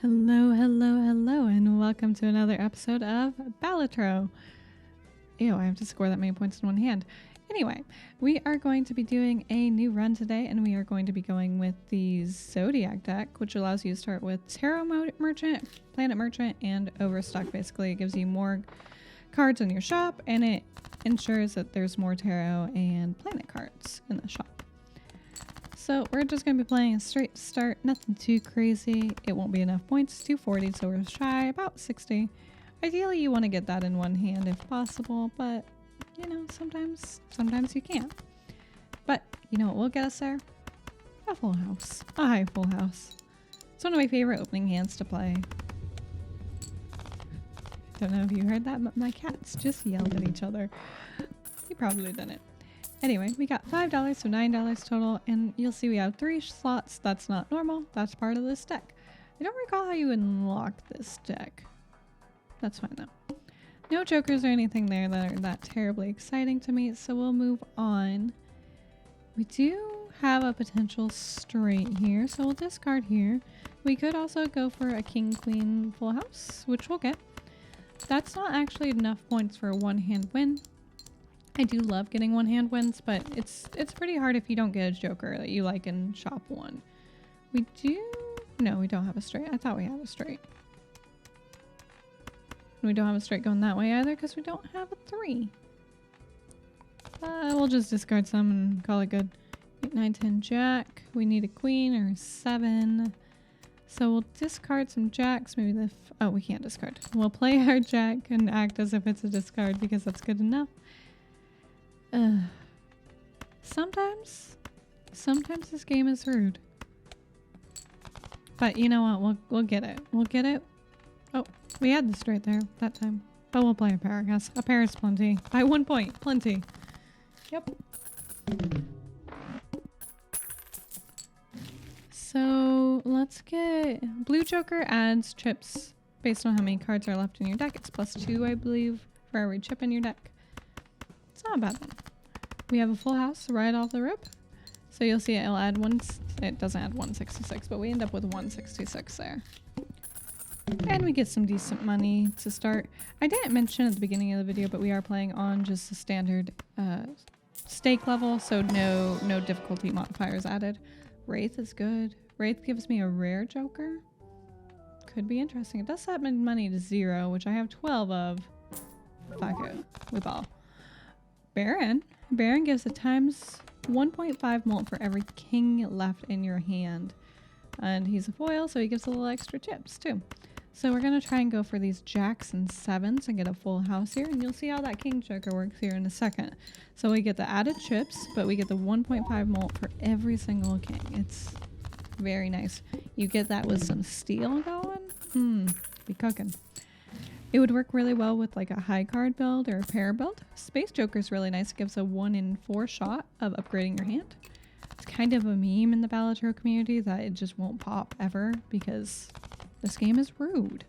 Hello, hello, hello, and welcome to another episode of Balatro. Ew, I have to score that many points in one hand. Anyway, we are going to be doing a new run today, and we are going to be going with the Zodiac deck, which allows you to start with Tarot Merchant, Planet Merchant, and Overstock. Basically, it gives you more cards in your shop, and it ensures that there's more Tarot and Planet cards in the shop. So we're just going to be playing a straight start, nothing too crazy. It won't be enough points, 240, so we're shy, about 60. Ideally, you want to get that in one hand if possible, but, you know, sometimes you can't. But, you know what will get us there? A full house. A high full house. It's one of my favorite opening hands to play. Don't know if you heard that, but my cats just yelled at each other. You probably didn't. Anyway, we got $5, so $9 total, and you'll see we have 3 slots. That's not normal. That's part of this deck. I don't recall how you unlock this deck. That's fine though. No jokers or anything there that are that terribly exciting to me, so we'll move on. We do have a potential straight here, so we'll discard here. We could also go for a king-queen full house, which we'll get. That's not actually enough points for a one-hand win. I do love getting one-hand wins, but it's pretty hard if you don't get a joker that you like in shop 1. We do... No, we don't have a straight. I thought we had a straight. We don't have a straight going that way either because we don't have a 3. We'll just discard some and call it good. 8, 9, 10, jack. We need a queen or 7. So we'll discard some jacks. Maybe the... Oh, we can't discard. We'll play our jack and act as if it's a discard because that's good enough. Sometimes this game is rude. But you know what? We'll get it. We'll get it. Oh, we had the straight there that time. But we'll play a pair, I guess. A pair is plenty. By 1 point. Plenty. Yep. So let's get... Blue Joker adds chips based on how many cards are left in your deck. It's +2, I believe, for every chip in your deck. It's not a bad one. We have a full house right off the rip. So you'll see it'll add one. It doesn't add 166, but we end up with 166 there. And we get some decent money to start. I didn't mention at the beginning of the video, but we are playing on just the standard stake level, so no difficulty modifiers added. Wraith is good. Wraith gives me a rare joker. Could be interesting. It does set my money to 0, which I have 12 of. Fuck it. We ball. Baron. Baron gives a times 1.5 mult for every king left in your hand. And he's a foil, so he gives a little extra chips too. So we're going to try and go for these jacks and 7s and get a full house here. And you'll see how that king joker works here in a second. So we get the added chips, but we get the 1.5 mult for every single king. It's very nice. You get that with some steel going. Be cooking. It would work really well with like a high card build or a pair build. Space Joker is really nice. It gives a 1 in 4 shot of upgrading your hand. It's kind of a meme in the Balatro community that it just won't pop ever because this game is rude.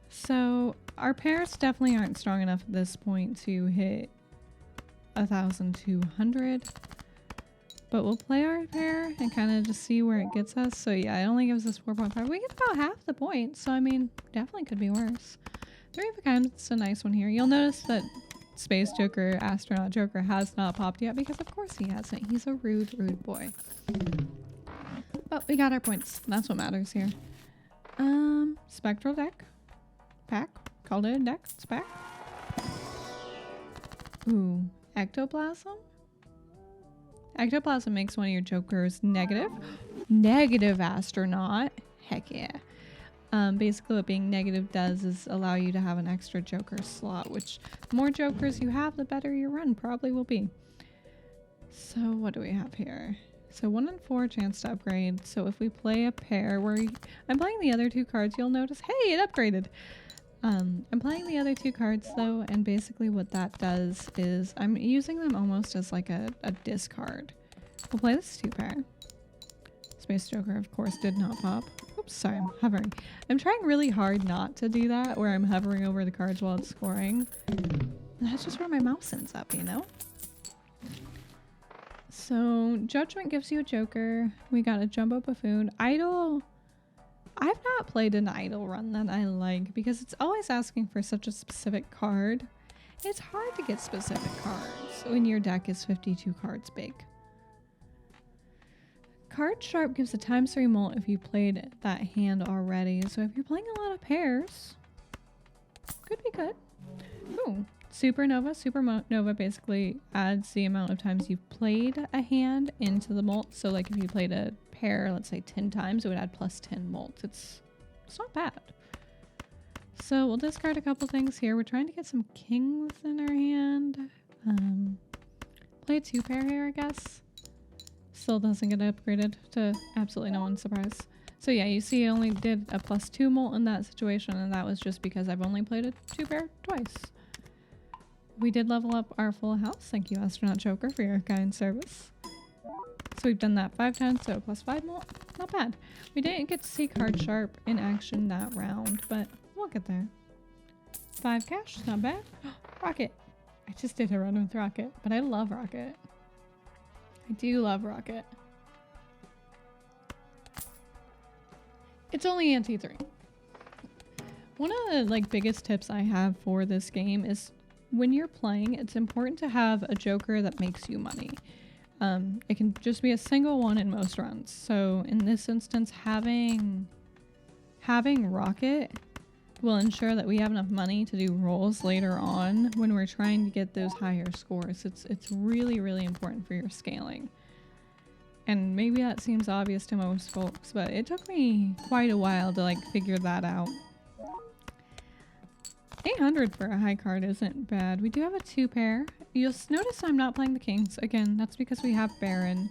So our pairs definitely aren't strong enough at this point to hit 1,200. But we'll play our pair and kind of just see where it gets us. So yeah, it only gives us 4.5. We get about half the points. So I mean, definitely could be worse. 3 of a kind, it's a nice one here. You'll notice that Space Joker, Astronaut Joker has not popped yet because of course he hasn't. He's a rude boy. But we got our points. That's what matters here. Spectral deck. Pack. Called it a deck. It's back. Ooh. Ectoplasm. Ectoplasm makes one of your jokers negative. Negative astronaut. Heck yeah. Basically what being negative does is allow you to have an extra joker slot, which the more jokers you have, the better your run probably will be. So what do we have here? So 1 in 4 chance to upgrade. So if we play a pair where I'm playing the other 2 cards, you'll notice, hey, it upgraded. I'm playing the other 2 cards though, and basically what that does is I'm using them almost as like a discard. We'll play this 2 pair. Space Joker, of course, did not pop. Oops, sorry, I'm hovering. I'm trying really hard not to do that, where I'm hovering over the cards while it's scoring. That's just where my mouse ends up, you know? So, Judgment gives you a joker. We got a Jumbo Buffoon. Idol I've not played an idle run that I like because it's always asking for such a specific card. It's hard to get specific cards when your deck is 52 cards big. Card Sharp gives a ×3 mult if you played that hand already. So if you're playing a lot of pairs, could be good. Ooh. Supernova. Supernova basically adds the amount of times you've played a hand into the mult. So like if you played a pair, let's say 10 times, it would add +10 mult. It's not bad. So we'll discard a couple things here. We're trying to get some kings in our hand. Play a 2-pair here, I guess. Still doesn't get upgraded to absolutely no one's surprise. So yeah, you see I only did a +2 mult in that situation, and that was just because I've only played a 2-pair twice. We did level up our full house. Thank you, Astronaut Joker, for your kind service. So we've done that 5 times, so +5 mult. Not bad. We didn't get to see Card Sharp in action that round, but we'll get there. 5 cash, not bad. Rocket. I just did a run with Rocket, but I love Rocket. I do love Rocket. It's only anti-3. One of the biggest tips I have for this game is when you're playing, it's important to have a joker that makes you money. It can just be a single one in most runs. So in this instance, having Rocket will ensure that we have enough money to do rolls later on when we're trying to get those higher scores. It's really, really important for your scaling. And maybe that seems obvious to most folks, but it took me quite a while to figure that out. 800 for a high card isn't bad. We do have a 2-pair. You'll notice I'm not playing the kings. Again, that's because we have Baron.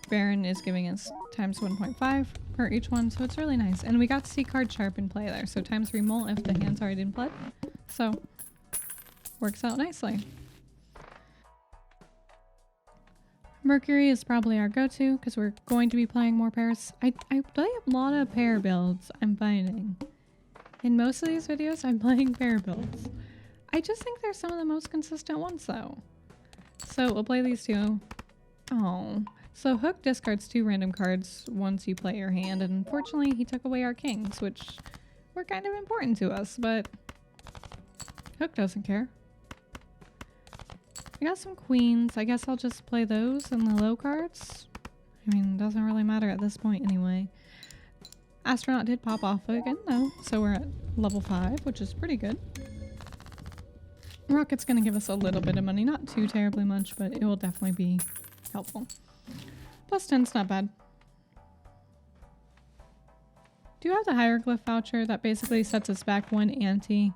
Baron is giving us ×1.5 per each one, so it's really nice. And we got to see Card Sharp in play there, so ×3 mult if the hand's already in play. So, works out nicely. Mercury is probably our go-to because we're going to be playing more pairs. I play a lot of pair builds, I'm finding. In most of these videos, I'm playing pair builds. I just think they're some of the most consistent ones, though. So we'll play these two. Oh. So Hook discards 2 random cards once you play your hand, and unfortunately he took away our kings, which were kind of important to us, but Hook doesn't care. I got some queens. I guess I'll just play those and the low cards. I mean, it doesn't really matter at this point anyway. Astronaut did pop off again though, so we're at level 5, which is pretty good. Rocket's gonna give us a little bit of money, not too terribly much, but it will definitely be helpful. +10's not bad. Do you have the hieroglyph voucher that basically sets us back 1 ante?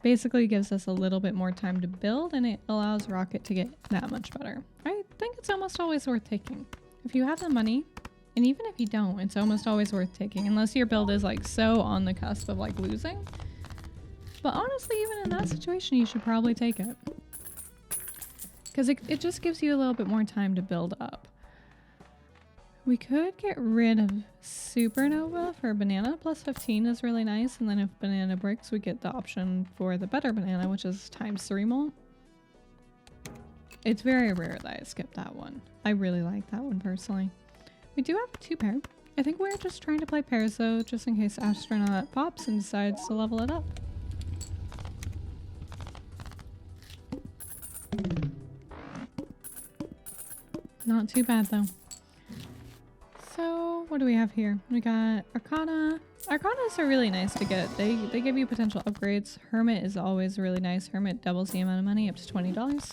Basically gives us a little bit more time to build, and it allows Rocket to get that much better. I think it's almost always worth taking. If you have the money, and even if you don't, it's almost always worth taking, unless your build is so on the cusp of losing. But honestly, even in that situation, you should probably take it. Because it just gives you a little bit more time to build up. We could get rid of Supernova for Banana. +15 is really nice, and then if Banana breaks, we get the option for the better Banana, which is ×3 mult. It's very rare that I skip that one. I really like that one personally. We do have a 2-pair. I think we're just trying to play pairs though, just in case Astronaut pops and decides to level it up. Not too bad though. So what do we have here? We got Arcana. Arcanas are really nice to get. They give you potential upgrades. Hermit is always really nice. Hermit doubles the amount of money up to $20.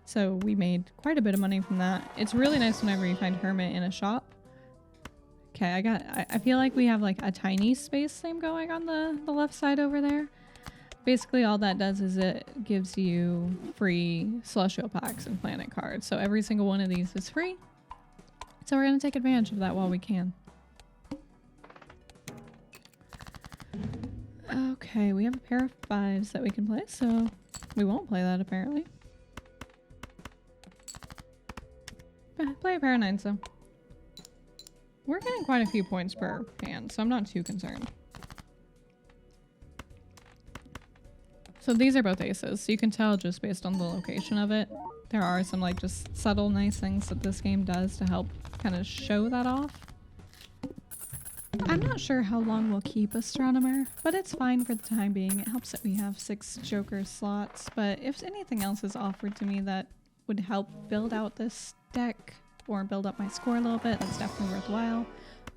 So we made quite a bit of money from that. It's really nice whenever you find Hermit in a shop. Okay, I feel like we have a tiny space theme going on the left side over there. Basically all that does is it gives you free celestial packs and planet cards. So every single one of these is free. So we're going to take advantage of that while we can. Okay, we have a pair of 5s that we can play, so we won't play that apparently. Play a pair of 9s though. We're getting quite a few points per hand, so I'm not too concerned. So these are both aces, so you can tell just based on the location of it. There are some just subtle nice things that this game does to help kind of show that off. I'm not sure how long we'll keep Astronomer, but it's fine for the time being. It helps that we have 6 Joker slots, but if anything else is offered to me that would help build out this deck or build up my score a little bit, that's definitely worthwhile.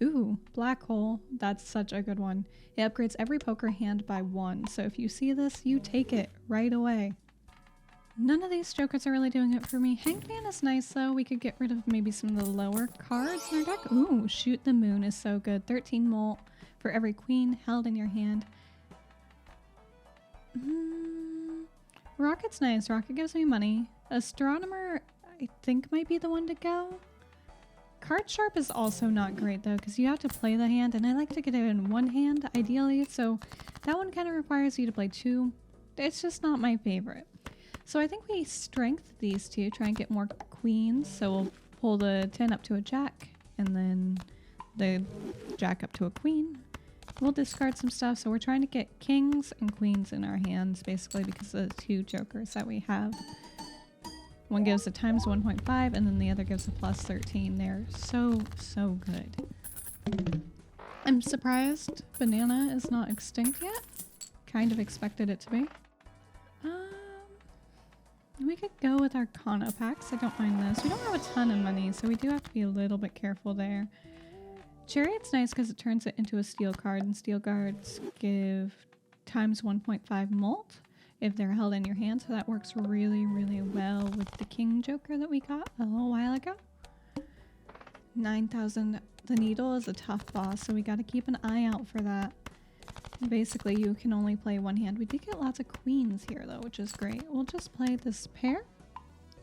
Ooh, Black Hole. That's such a good one. It upgrades every poker hand by 1, so if you see this, you take it right away. None of these jokers are really doing it for me. Hanged Man is nice though. We could get rid of maybe some of the lower cards in our deck. Ooh, Shoot the Moon is so good. 13 molt for every queen held in your hand. Rocket's nice. Rocket gives me money. Astronomer, I think, might be the one to go. Card Sharp is also not great though, because you have to play the hand, and I like to get it in one hand ideally, so that one kind of requires you to play 2. It's just not my favorite. So I think we strength these two, try and get more queens. So we'll pull the 10 up to a jack, and then the jack up to a queen. We'll discard some stuff. So we're trying to get kings and queens in our hands, basically because of the 2 jokers that we have. One gives a times 1.5, and then the other gives a plus 13. They're so, so good. I'm surprised Banana is not extinct yet. Kind of expected it to be. We could go with our Arcana packs. I don't mind this. We don't have a ton of money, so we do have to be a little bit careful there. Chariot's nice because it turns it into a steel card, and steel cards give times 1.5 molt if they're held in your hand, so that works really, really well with the King Joker that we got a little while ago. 9,000. The Needle is a tough boss, so we got to keep an eye out for that. Basically, you can only play one hand. We did get lots of queens here, though, which is great. We'll just play this pair,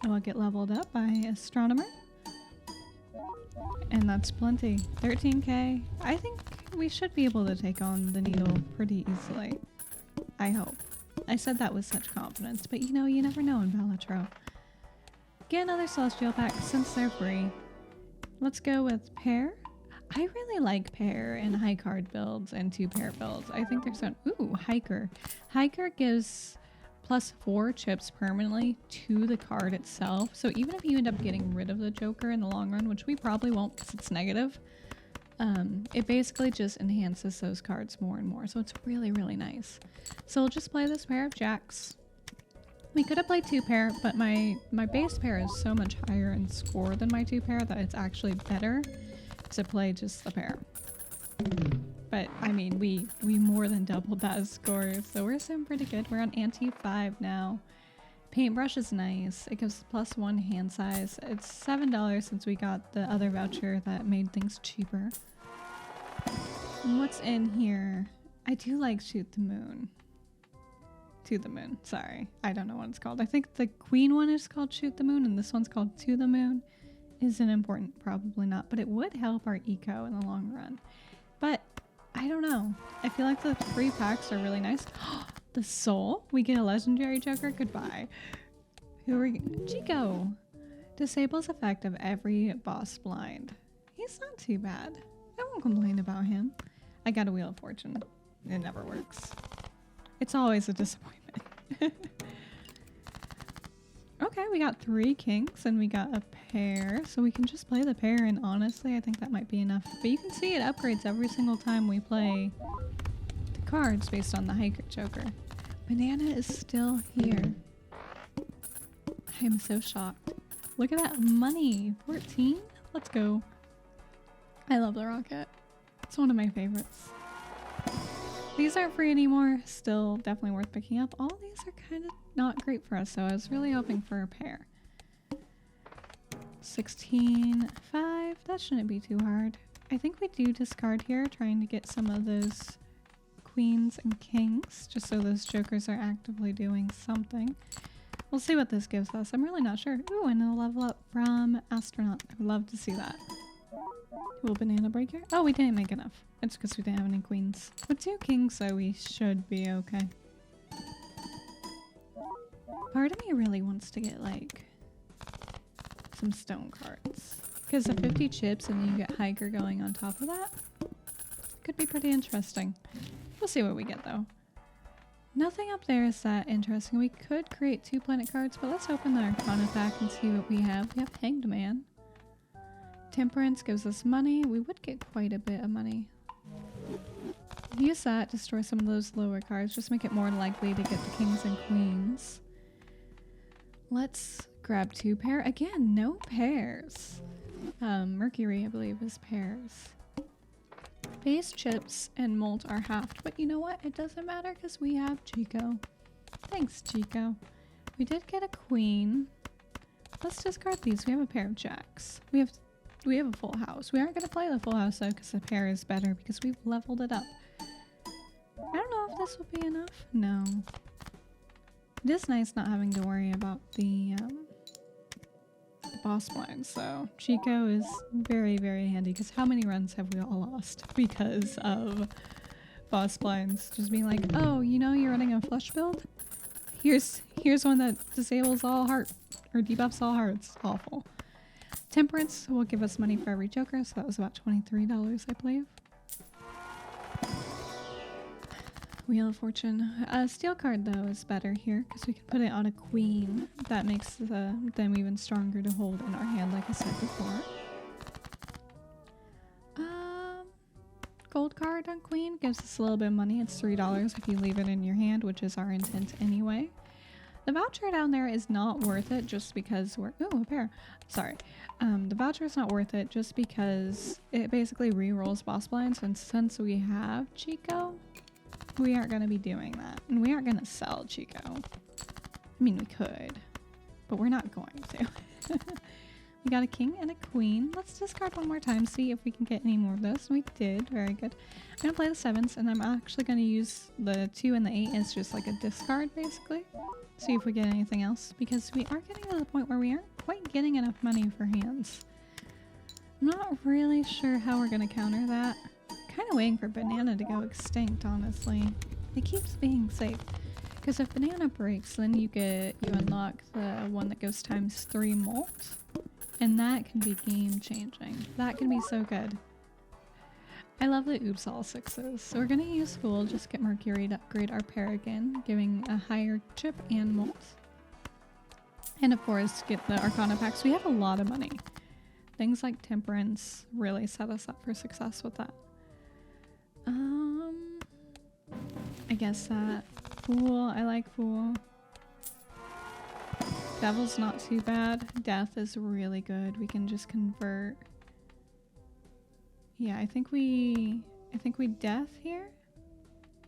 and we'll get leveled up by Astronomer. And that's plenty. 13k. I think we should be able to take on the Needle pretty easily. I hope. I said that with such confidence, but you know, you never know in Balatro. Get another Celestial pack since they're free. Let's go with pair. I really like pair and high card builds and 2-pair builds. I think they're so... Ooh, Hiker. Hiker gives +4 chips permanently to the card itself. So even if you end up getting rid of the Joker in the long run, which we probably won't because it's negative, it basically just enhances those cards more and more. So it's really, really nice. So we'll just play this pair of jacks. We could have played 2-pair, but my base pair is so much higher in score than my 2-pair that it's actually better to play just the pair. But I mean, we more than doubled that score, so we're doing pretty good. We're on ante 5 now. Paintbrush is nice. It gives +1 hand size. It's $7 since we got the other voucher that made things cheaper. And what's in here? I do like Shoot the Moon. To the Moon. Sorry, I don't know what it's called. I think the queen one is called Shoot the Moon, and this one's called To the Moon. Isn't important, probably not, but it would help our eco in the long run. But I don't know. I feel like the free packs are really nice. The Soul. We get a legendary Joker. Goodbye. Who are we? Chico. Disables effect of every boss blind. He's not too bad. I won't complain about him. I got a Wheel of Fortune. It never works. It's always a disappointment. Okay, we got 3 kings and we got a pair, so we can just play the pair, and honestly I think that might be enough. But you can see it upgrades every single time we play the cards based on the Hiker Joker. Banana is still here. I'm so shocked. Look at that money! 14? Let's go. I love the rocket. It's one of my favorites. These aren't free anymore. Still definitely worth picking up. All these are kind of not great for us, so I was really hoping for a pair. 16, 5. That shouldn't be too hard. I think we do discard here, trying to get some of those queens and kings, just so those jokers are actively doing something. We'll see what this gives us. I'm really not sure. Ooh, and a level up from Astronaut. I would love to see that. Will Banana break here? Oh, we didn't make enough. It's because we didn't have any queens. With 2 kings, so we should be okay. Part of me really wants to get, like, some stone cards. Because of 50 chips and then you get Hiker going on top of that, could be pretty interesting. We'll see what we get, though. Nothing up there is that interesting. We could create 2 planet cards, but let's open the Arcana pack and see what we have. We have Hanged Man. Temperance gives us money. We would get quite a bit of money. use that to store some of those lower cards. Just make it more likely to get the kings and queens. Let's grab 2 pair. Again, no pairs. Mercury, I believe, is pairs. Base, chips, and molt are halved. But you know what? It doesn't matter because we have Chico. Thanks, Chico. We did get a queen. Let's discard these. We have a pair of jacks. We have a full house. We aren't going to play the full house though because the pair is better because we've leveled it up. I don't know if this will be enough. No. It is nice not having to worry about the boss blinds, so Chico is very, very handy because how many runs have we all lost because of boss blinds just being like, oh, you know you're running a flush build? Here's one that disables all heart or debuffs all hearts. Awful. Temperance will give us money for every joker, so that was about $23, I believe. Wheel of Fortune. A steel card though is better here because we can put it on a queen. That makes them even stronger to hold in our hand, like I said before. Gold card on queen gives us a little bit of money. It's $3 if you leave it in your hand, which is our intent anyway. The voucher down there is not worth it just because we're... Ooh, a pair. Sorry. The voucher is not worth it just because it basically re-rolls boss blinds, and since we have Chico, we aren't going to be doing that. And we aren't going to sell Chico. I mean, we could, but we're not going to. We got a king and a queen. Let's discard one more time, see if we can get any more of those. We did. Very good. I'm going to play the 7s, and I'm actually going to use the 2 and the 8 as just like a discard, basically. See if we get anything else, because we are getting to the point where we aren't quite getting enough money for hands. I'm not really sure how we're going to counter that. Kind of waiting for banana to go extinct, honestly. It keeps being safe. Because if banana breaks, then you unlock the one that goes ×3 molt. And that can be game changing. That can be so good. I love the oops all 6s. So we're going to use Fool, just get Mercury to upgrade our pair again, giving a higher chip and molt. And of course, get the Arcana packs. We have a lot of money. Things like Temperance really set us up for success with that. I guess that. Fool, I like Fool. Devil's not too bad. Death is really good. We can just convert. Yeah, I think we death here.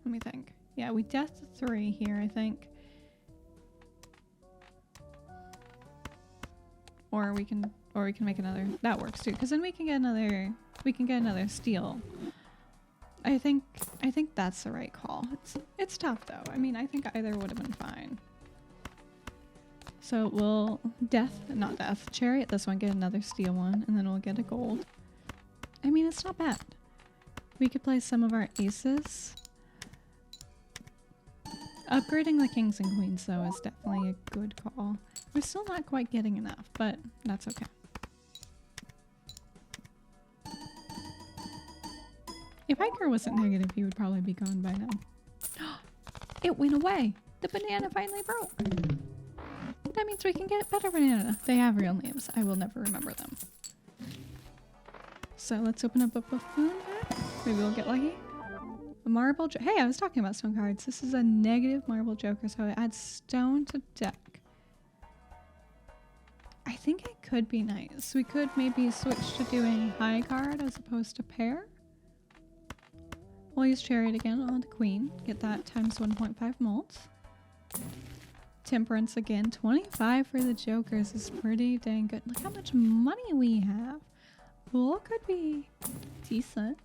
Let me think. Yeah, we death 3 here, I think. Or we can make another. That works too, because then we can get another steal. I think that's the right call. It's tough though. I mean, I think either would have been fine. So we'll chariot this one, get another steel one, and then we'll get a gold. I mean, it's not bad. We could play some of our aces. Upgrading the kings and queens though is definitely a good call. We're still not quite getting enough, but that's okay. If Hiker wasn't negative, he would probably be gone by now. It went away! The banana finally broke! That means we can get better banana. They have real names. I will never remember them. So let's open up a buffoon pack. Maybe we'll get lucky. A marble Hey, I was talking about stone cards. This is a negative marble joker, so it adds stone to deck. I think it could be nice. We could maybe switch to doing high card as opposed to pair. We'll use chariot again on the queen. Get that ×1.5 molt. Temperance again. 25 for the jokers is pretty dang good. Look how much money we have. Fool could be decent.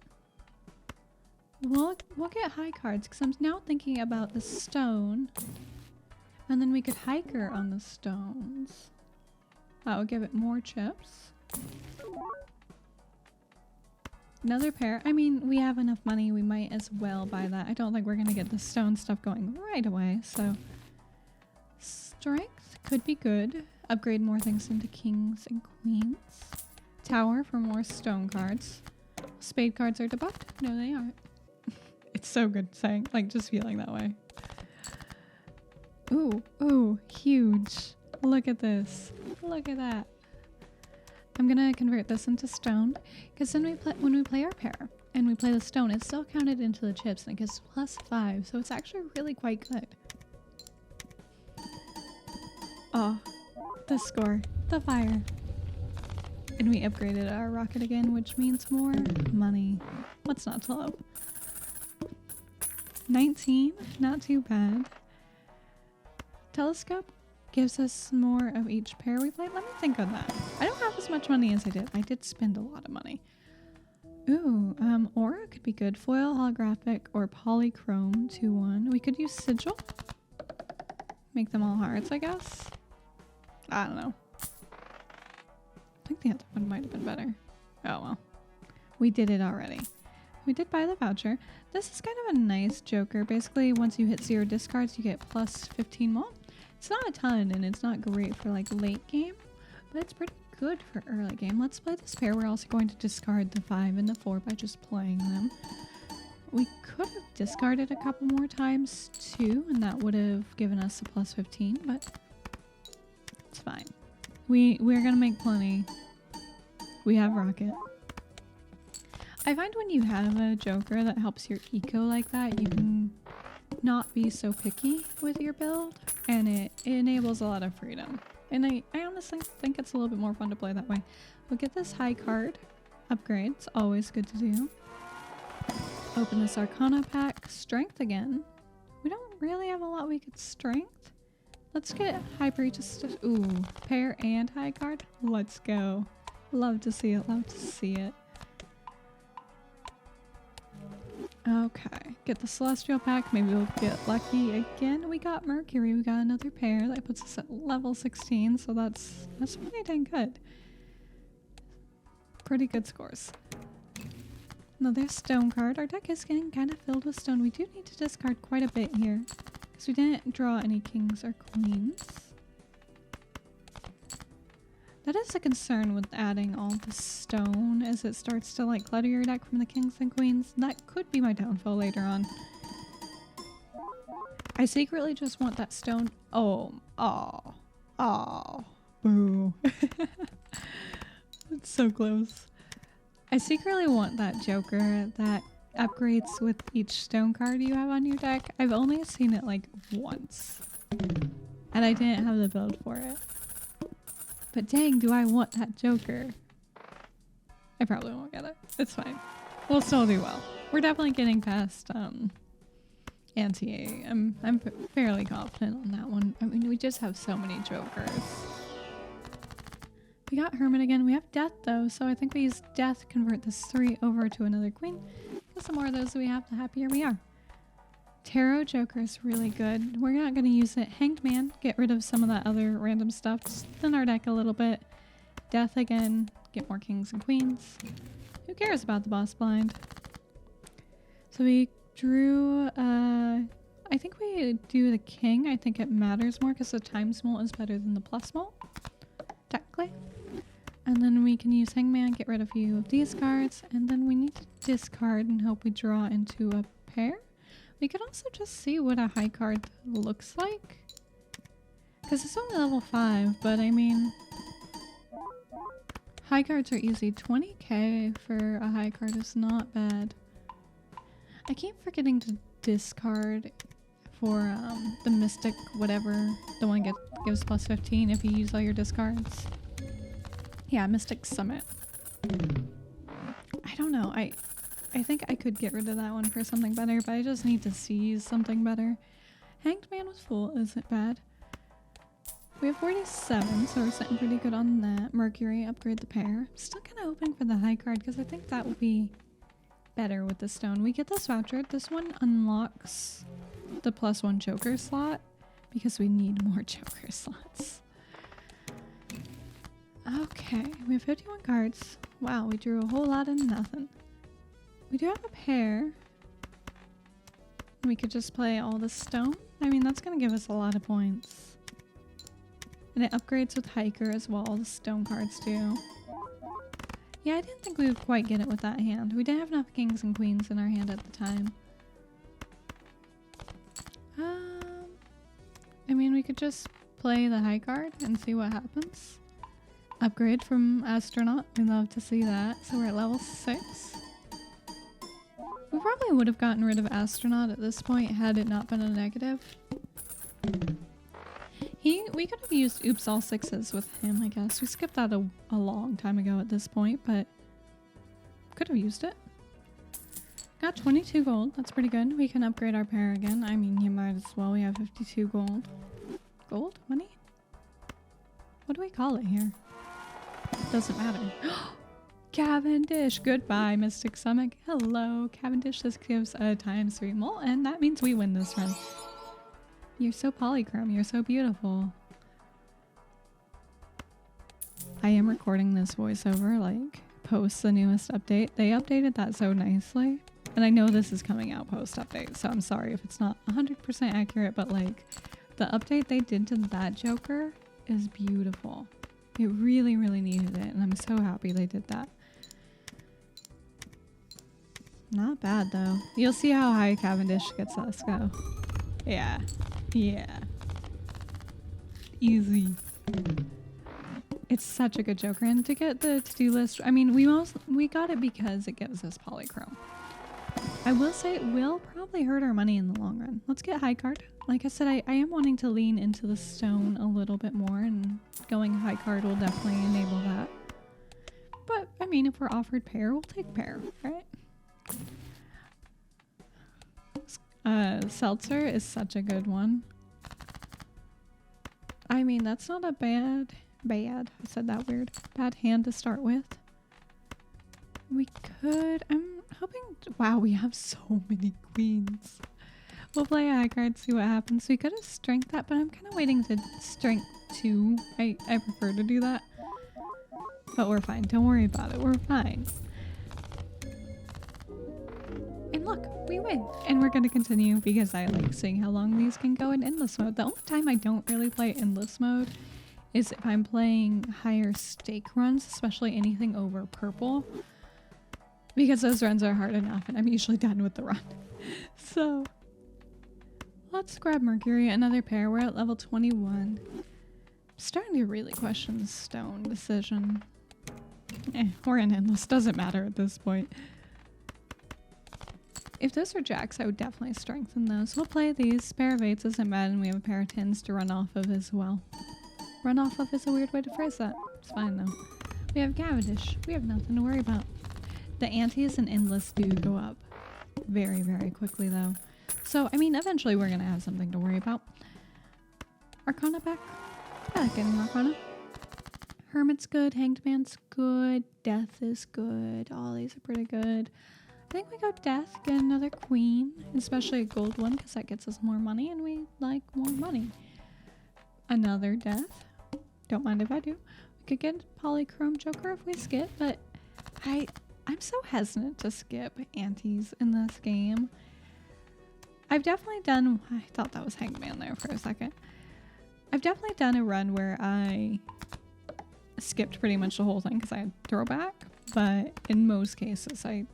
We'll get high cards because I'm now thinking about the stone. And then we could hiker on the stones. That would give it more chips. Another pair. I mean, we have enough money. We might as well buy that. I don't think we're going to get the stone stuff going right away. So strength could be good. Upgrade more things into kings and queens. Tower for more stone cards. Spade cards are debuffed? No, they aren't. It's so good saying, like, just feeling that way. Ooh, ooh, huge. Look at this. Look at that. I'm gonna convert this into stone because then when we play our pair, and we play the stone, it's still counted into the chips and it gives +5, so it's actually really quite good. Oh, the score, the fire. And we upgraded our rocket again, which means more money. What's not to love? 19, not too bad. Telescope gives us more of each pair we played. Let me think on that. I don't have as much money as I did. I did spend a lot of money. Ooh, aura could be good. Foil, holographic, or polychrome 2-1. We could use sigil. Make them all hearts, I guess. I don't know. I think the other one might have been better. Oh well. We did it already. We did buy the voucher. This is kind of a nice joker. Basically, once you hit 0 discards, you get +15 more. It's not a ton, and it's not great for like late game, but it's pretty good for early game. Let's play this pair. We're also going to discard the 5 and the 4 by just playing them. We could have discarded a couple more times too, and that would have given us a +15, but it's fine. We're gonna make plenty. We have rocket. I find when you have a joker that helps your eco like that, you can not be so picky with your build, and it enables a lot of freedom. And I honestly think it's a little bit more fun to play that way. We'll get this high card upgrade. It's always good to do. Open this Arcana pack. Strength again. We don't really have a lot we could strength. Let's get high breaches. Ooh, pair and high card. Let's go. Love to see it. Love to see it. Okay, get the Celestial pack. Maybe we'll get lucky again. We got Mercury. We got another pair. That puts us at level 16, so that's pretty dang good. Pretty good scores. Another stone card. Our deck is getting kind of filled with stone. We do need to discard quite a bit here, because we didn't draw any kings or queens. That is a concern with adding all the stone, as it starts to like clutter your deck from the kings and queens. That could be my downfall later on. I secretly just want that stone. Oh, boo. It's so close. I secretly want that joker that upgrades with each stone card you have on your deck. I've only seen it like once, and I didn't have the build for it. But dang, do I want that joker. I probably won't get it. It's fine. We'll still do well. We're definitely getting past anti-A. I'm fairly confident on that one. I mean, we just have so many jokers. We got Hermit again. We have Death though, so I think we use Death, convert this 3 over to another queen. The more of those we have, the happier we are. Tarot Joker is really good. We're not going to use it. Hanged Man, get rid of some of that other random stuff. Just thin our deck a little bit. Death again, get more kings and queens. Who cares about the boss blind? So we drew, I think we do the king. I think it matters more because the times mult is better than the plus mult, technically. And then we can use Hangman, get rid of a few of these cards, and then we need to discard and hope we draw into a pair. We could also just see what a high card looks like, because it's only level 5, but I mean, high cards are easy. 20k for a high card is not bad. I keep forgetting to discard for the Mystic whatever, the one gives plus 15 if you use all your discards. Yeah, Mystic Summit. I don't know, I think I could get rid of that one for something better, but I just need to seize something better. Hanged Man with Fool isn't bad. We have 47, so we're sitting pretty good on that. Mercury, upgrade the pair. Still kind of hoping for the high card because I think that will be better with the stone. We get this voucher. This one unlocks the +1 joker slot because we need more joker slots. Okay, we have 51 cards. Wow, we drew a whole lot of nothing. We do have a pair. We could just play all the stone. I mean, that's going to give us a lot of points. And it upgrades with Hiker as well, the stone cards do. Yeah, I didn't think we would quite get it with that hand. We didn't have enough kings and queens in our hand at the time. I mean, we could just play the high card and see what happens. Upgrade from Astronaut. We love to see that. So we're at level 6. probably would have gotten rid of Astronaut at this point had it not been a negative. We could have used Oops All Sixes with him, I guess. We skipped that a long time ago at this point, but could have used it. Got 22 gold. That's pretty good. We can upgrade our pair again. I mean, you might as well. We have 52 gold. Gold? Money? What do we call it here? Doesn't matter. Cavendish! Goodbye, Mystic Stomach. Hello, Cavendish. This gives a ×3 mole, and that means we win this run. You're so polychrome. You're so beautiful. I am recording this voiceover, like, post the newest update. They updated that so nicely. And I know this is coming out post-update, so I'm sorry if it's not 100% accurate, but, like, the update they did to that Joker is beautiful. It really, really needed it, and I'm so happy they did that. Not bad, though. You'll see how high Cavendish gets us. Go. Yeah. Yeah. Easy. It's such a good Joker, and to get the to-do list, I mean, we got it because it gives us polychrome. I will say it will probably hurt our money in the long run. Let's get high card. Like I said, I am wanting to lean into the stone a little bit more, and going high card will definitely enable that. But, I mean, if we're offered pair, we'll take pair, right? Seltzer is such a good one. I mean, that's not a bad, I said that weird, bad hand to start with. We could, I'm hoping, wow, we have so many queens. We'll play a high card, see what happens. We could have strength that, but I'm kind of waiting to strength 2. I prefer to do that. But we're fine. Don't worry about it. We're fine. And look, we win. And we're going to continue because I like seeing how long these can go in endless mode. The only time I don't really play endless mode is if I'm playing higher stake runs, especially anything over purple. Because those runs are hard enough and I'm usually done with the run. So let's grab Mercury, another pair. We're at level 21. I'm starting to really question the stone decision. We're in endless. Doesn't matter at this point. If those are jacks, I would definitely strengthen those. We'll play these. Pair of 8s isn't bad, and we have a pair of 10s to run off of as well. Run off of is a weird way to phrase that. It's fine though. We have Cavendish. We have nothing to worry about. The antes and endless do go up very, very quickly though. So, I mean, eventually we're going to have something to worry about. Arcana back. I like getting Arcana. Hermit's good. Hanged Man's good. Death is good. All these are pretty good. I think we go Death, get another queen, especially a gold one because that gets us more money and we like more money. Another Death. Don't mind if I do. We could get Polychrome Joker if we skip, but I'm so hesitant to skip antes in this game. I've definitely done, I thought that was Hangman there for a second. I've definitely done a run where I skipped pretty much the whole thing because I had throwback, but in most cases I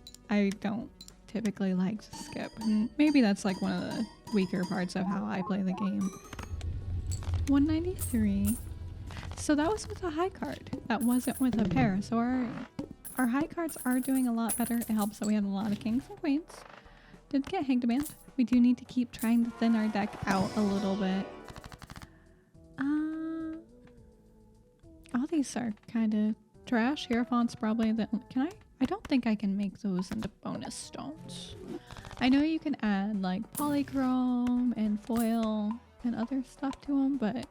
don't typically like to skip. And maybe that's like one of the weaker parts of how I play the game. 193. So that was with a high card. That wasn't with a pair. So our high cards are doing a lot better. It helps that we have a lot of kings and queens. Did get Hanged Man. We do need to keep trying to thin our deck out a little bit. All these are kind of trash. Hierophant's probably the... I don't think I can make those into bonus stones. I know you can add like polychrome and foil and other stuff to them, but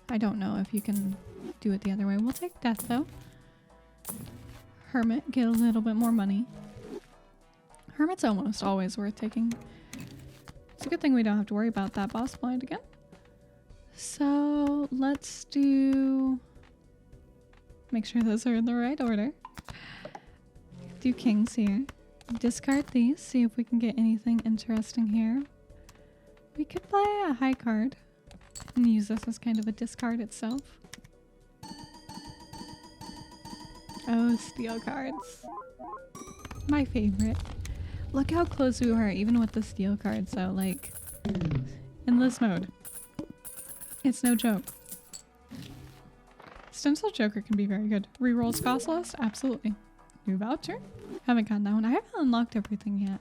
I don't know if you can do it the other way. We'll take Death though. Hermit, get a little bit more money. Hermit's almost always worth taking. It's a good thing we don't have to worry about that boss blind again. So let's do... Make sure those are in the right order. Do kings here. Discard these, see if we can get anything interesting here. We could play a high card and use this as kind of a discard itself. Oh, steel cards. My favorite. Look how close we were even with the steel cards though, like endless mode. It's no joke. Stencil Joker can be very good. Rerolls cost less? Absolutely. New voucher? Haven't gotten that one. I haven't unlocked everything yet.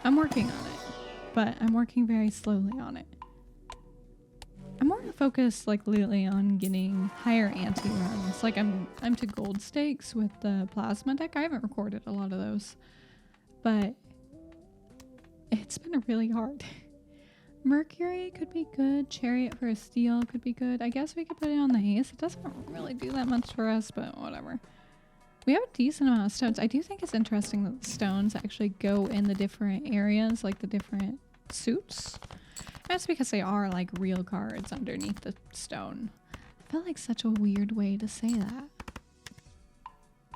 I'm working on it, but I'm working very slowly on it. I'm more focused like lately on getting higher ante runs. Like I'm to gold stakes with the plasma deck. I haven't recorded a lot of those, but it's been really hard. Mercury could be good. Chariot for a steal could be good. I guess we could put it on the ace. It doesn't really do that much for us, but whatever. We have a decent amount of stones. I do think it's interesting that the stones actually go in the different areas, like the different suits. That's because they are like real cards underneath the stone. I felt like such a weird way to say that.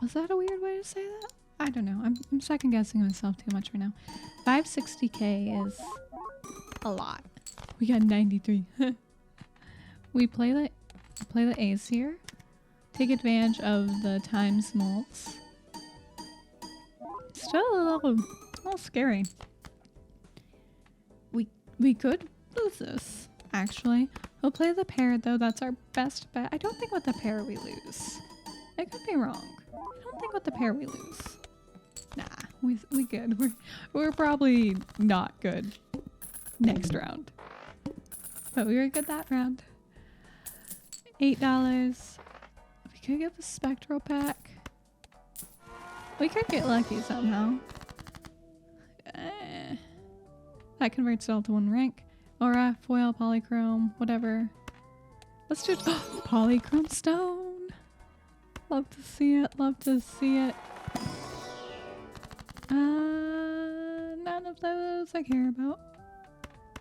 Was that a weird way to say that? I don't know. I'm second guessing myself too much right now. 560k is a lot. We got 93. We play the ace here. Take advantage of the times mults. Still a little scary. We could lose this, actually. We'll play the pair though. That's our best bet. I don't think with the pair we lose. I could be wrong. I don't think with the pair we lose. Nah, we good. We're probably not good next round. But we were good that round. $8. We could get the spectral pack. We could get lucky somehow. That converts it all to 1 rank. Aura, foil, polychrome, whatever. Let's do polychrome stone. Love to see it. Love to see it. None of those I care about.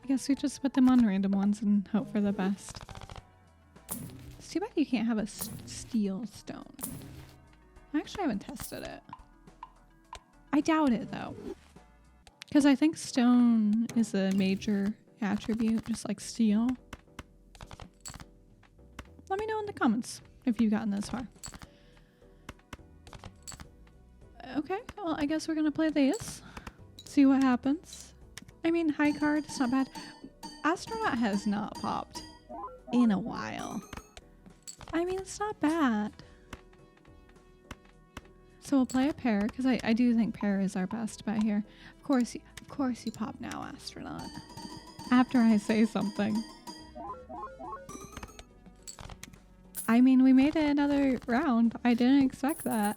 I guess we just put them on random ones and hope for the best. It's too bad you can't have a steel stone. I actually haven't tested it. I doubt it though. Because I think stone is a major attribute, just like steel. Let me know in the comments if you've gotten this far. Okay, well, I guess we're gonna play these. See what happens. I mean, high card, it's not bad. Astronaut has not popped in a while. I mean, it's not bad. So we'll play a pair, because I do think pair is our best bet here. Of course you pop now, Astronaut. After I say something. I mean, we made it another round. I didn't expect that.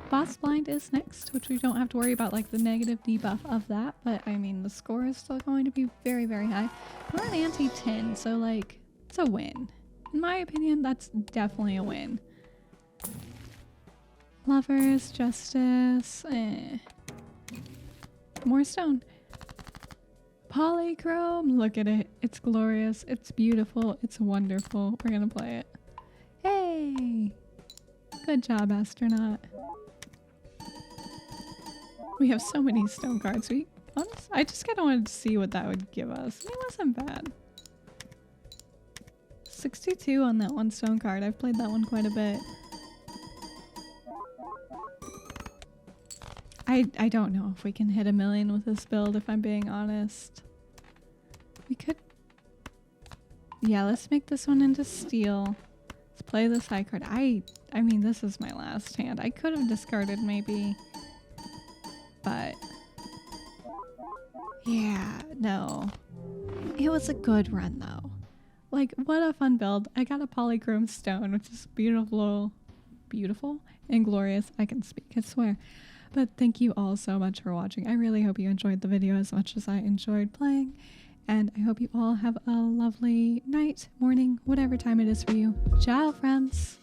Boss blind is next, which we don't have to worry about like the negative debuff of that, but I mean the score is still going to be very, very high. We're an ante 10, so like it's a win. In my opinion, that's definitely a win. Lovers, justice, more stone. Polychrome, look at it. It's glorious, it's beautiful, it's wonderful. We're gonna play it. Hey! Good job, Astronaut. We have so many stone cards. I just kind of wanted to see what that would give us. It wasn't bad. 62 on that one stone card. I've played that one quite a bit. I don't know if we can hit 1 million with this build, if I'm being honest. We could... Yeah, let's make this one into steel. Let's play this high card. I mean, this is my last hand. I could have discarded maybe... But yeah, no. It was a good run though. Like, what a fun build. I got a polychrome stone, which is beautiful and glorious. I can speak, I swear. But thank you all so much for watching. I really hope you enjoyed the video as much as I enjoyed playing. And I hope you all have a lovely night, morning, whatever time it is for you. Ciao, friends.